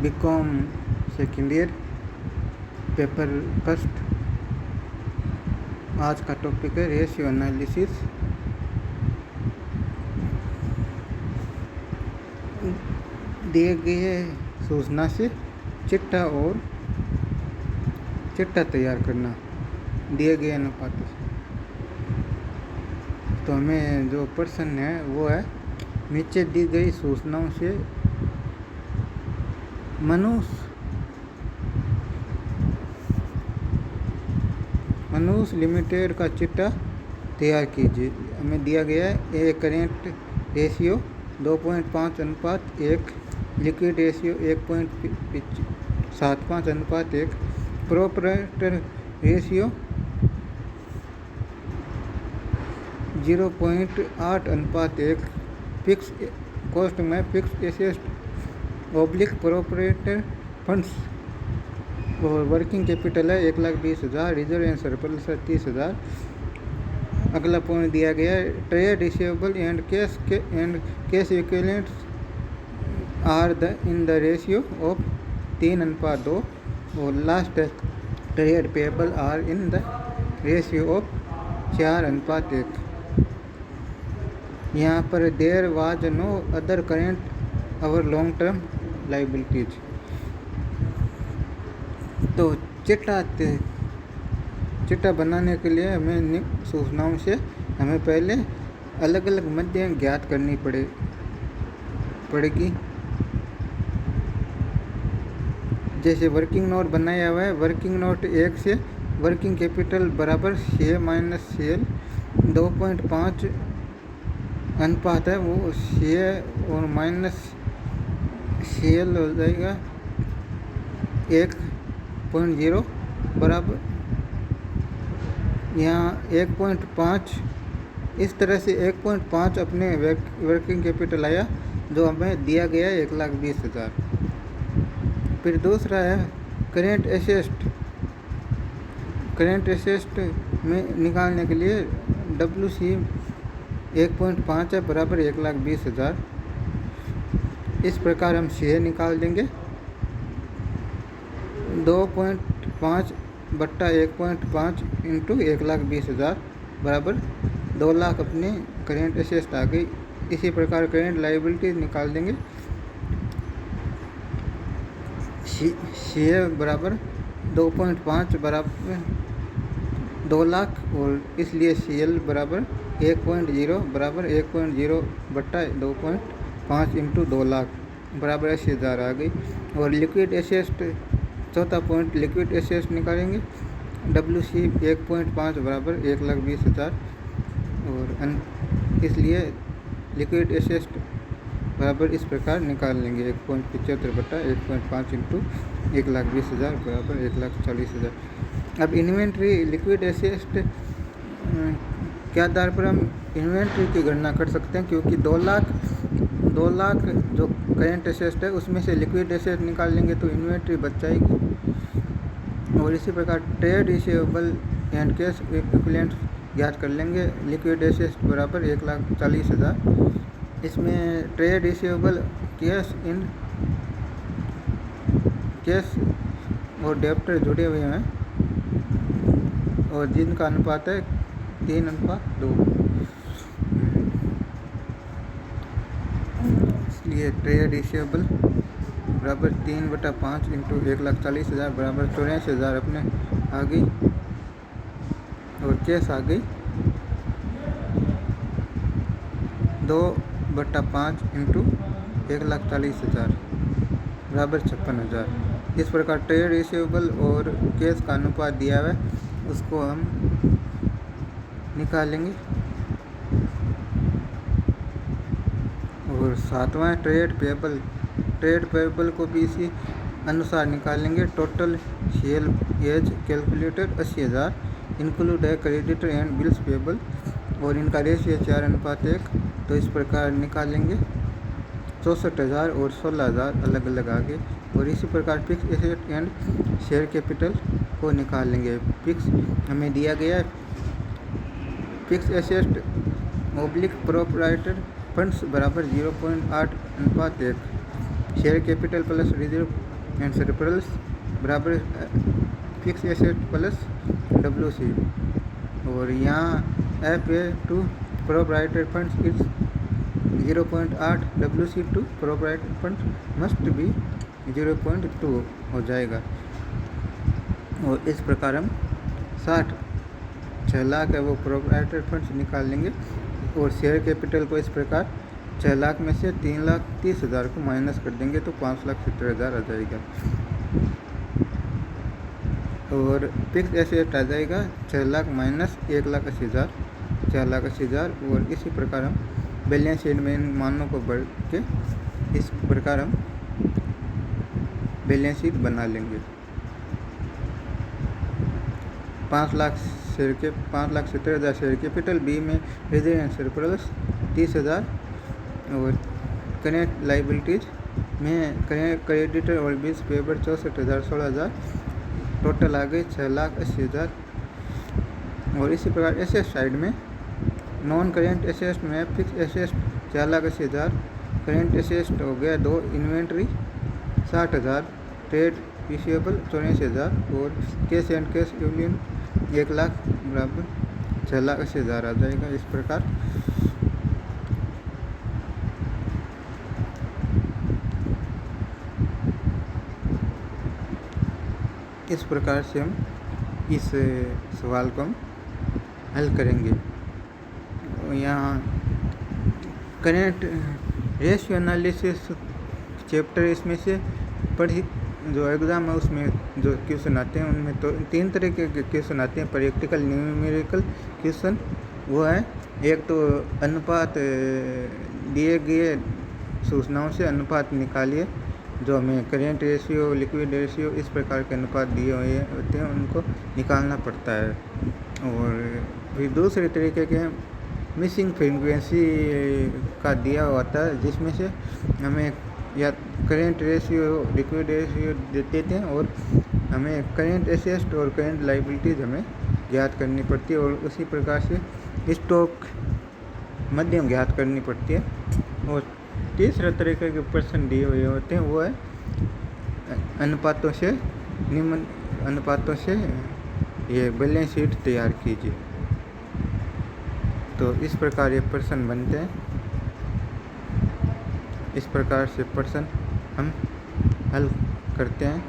BCom second year paper first. आज का topic है रेशियो एनालिसिस। दिए गए सूचना से चिट्ठा तैयार करना दिए गए अनुपात से। तो हमें जो प्रश्न है वो है, नीचे दी गई सूचनाओं से मनुष्य लिमिटेड का चिट्ठा तैयार कीजिए। हमें दिया गया है a current ratio 2.5:1, liquid ratio 1.75:1, proprietor ratio 0.8:1, fix cost में fix asset oblique proprietor funds और वर्किंग कैपिटल है 1,20,000, रिजर्व एंड सरप्लस है 30,000। अगला पॉइंट दिया गया है, trade receivable and cash equivalents are in the ratio of 3:2, और लास्ट है trade payable are in the ratio of 4:1। यहाँ पर there was no other current और लॉन्ग टर्म लाइबिलिटीज। तो चिट्ठा बनाने के लिए हमें सूचनाओं से हमें पहले अलग अलग मध्य ज्ञात करनी पड़ेगी। जैसे वर्किंग नोट बनाया हुआ है, वर्किंग नोट 1 से वर्किंग कैपिटल बराबर CA-CL 2.5 अनुपात है, वो CA और CL हो जाएगा 1.0 बराबर। यहाँ 1.5 इस तरह से 1.5 अपने वर्किंग कैपिटल आया जो हमें दिया गया है 1,20,000। फिर दूसरा है करेंट एसेट में निकालने के लिए WC 1.5 है बराबर 1,20,000। इस प्रकार हम CA निकाल देंगे 2.5/1.5 इंटू 1,20,000 बराबर 2 लाख अपने करेंट एसेट आ गई। इसी प्रकार करेंट लाइबिलिटी निकाल देंगे, CA बराबर 2.5 बराबर 2 लाख, और इसलिए CL बराबर 1.0 बराबर 1.0/2.5 इंटू 2 लाख बराबर 80,000 आ गई। और लिक्विड एसेट, चौथा पॉइंट लिक्विड एसेट निकालेंगे WC 1.5 बराबर 1,20,000, और इसलिए लिक्विड एसेट बराबर इस प्रकार निकाल लेंगे 1.75/1.5 इंटू 1,20,000 बराबर 1,40,000। अब इन्वेंट्री लिक्विड एसेट के आधार पर हम इन्वेंट्री की गणना कर सकते हैं, क्योंकि 2 लाख जो करेंट एसेट है उसमें से लिक्विड एसेट निकाल लेंगे तो इन्वेंट्री बच जाएगी। और इसी प्रकार trade receivable and cash equivalents ज्ञात कर लेंगे। लिक्विड एसेट बराबर 1,40,000। इसमें ट्रेड रिसीवेबल कैश और डेप्टर जुड़े हुए हैं और जिनका अनुपात है 3:2। इसलिए ट्रेड रिसीवेबल बराबर 3/5 इंटू 1,40,000 बराबर 84,000 अपने आ गई, और कैश आ गई 2/5 इंटू 1,40,000 बराबर 56,000। इस प्रकार ट्रेड रिसीवेबल और कैश का अनुपात दिया हुआ है, उसको हम निकालेंगे। और सातवां ट्रेड पेबल को भी इसी अनुसार निकालेंगे। Total sale as calculated 80,000, include है क्रेडिटर एंड बिल्स पेबल, और इनका रेशियो 4:1। तो इस प्रकार निकालेंगे 64,000 और 16,000 अलग अलग आगे। और इसी प्रकार fix asset and share capital को निकाल लेंगे। फिक्स हमें दिया गया है fix asset oblique proprietor funds बराबर 0.8:1, share capital plus reserve and surplus बराबर फिक्स एसेट प्लस WC। और यहाँ F A to proprietary funds is 0.8 WC to proprietary fund must be 0.2 हो जाएगा। और इस प्रकार हम 6 लाख है वो प्रोप्राइटरी फंड्स निकाल लेंगे। और शेयर कैपिटल को इस प्रकार 6 लाख में से 3,30,000 को माइनस कर देंगे तो 5,70,000 आ जाएगा। और फिक्स एसेट आ जाएगा 6 लाख माइनस 1,80,000, 4,80,000। और इसी प्रकार हम बैलेंस शीट में इन मानों को बढ़ के इस प्रकार हम बैलेंस शीट बना लेंगे। 5,70,000 शेयर कैपिटल, बी में रिजर्व एंड सरप्लस 30,000। और करेंट लाइबिलिटीज में क्रेडिटर और बिल्स पेपर 64,000, 16,000, टोटल आ गए 6,80,000। और इसी प्रकार एसेट साइड में नॉन करेंट एसेट में फिक्स एसेट 4,80,000, करेंट एसेट हो गया 2, इन्वेंट्री 60,000, ट्रेड रिसीवेबल 84,000 और cash and cash equivalent 1 lakh बराबर 6,80,000 आ जाएगा। इस प्रकार से हम इस सवाल को हम हल करेंगे। यहाँ करेंट रेशियो एनालिसिस चैप्टर इसमें से पढ़ी जो एग्ज़ाम है उसमें जो क्वेश्चन आते हैं उनमें तो 3 तरह के क्वेश्चन आते हैं। प्रैक्टिकल न्यूमेरिकल क्वेश्चन वो है, एक तो अनुपात दिए गए सूचनाओं से अनुपात निकालिए, जो हमें करेंट रेशियो, लिक्विड रेशियो इस प्रकार के अनुपात दिए हुए होते हैं उनको निकालना पड़ता है। और फिर दूसरे तरीके के मिसिंग फ्रीक्वेंसी का दिया होता है जिसमें से हमें या करेंट रेशियो, लिक्विड रेशियो देते हैं और हमें करेंट एसेट और करेंट लाइबिलिटीज हमें ज्ञात करनी पड़ती है। और उसी प्रकार से स्टॉक मध्यम ज्ञात करनी पड़ती है। और तीसरे तरीके के प्रश्न दिए हुए होते हैं वो है अनुपातों से निम्न अनुपातों से ये बैलेंस शीट तैयार कीजिए। तो इस प्रकार ये प्रश्न बनते हैं। इस प्रकार से प्रश्न हम हल करते हैं।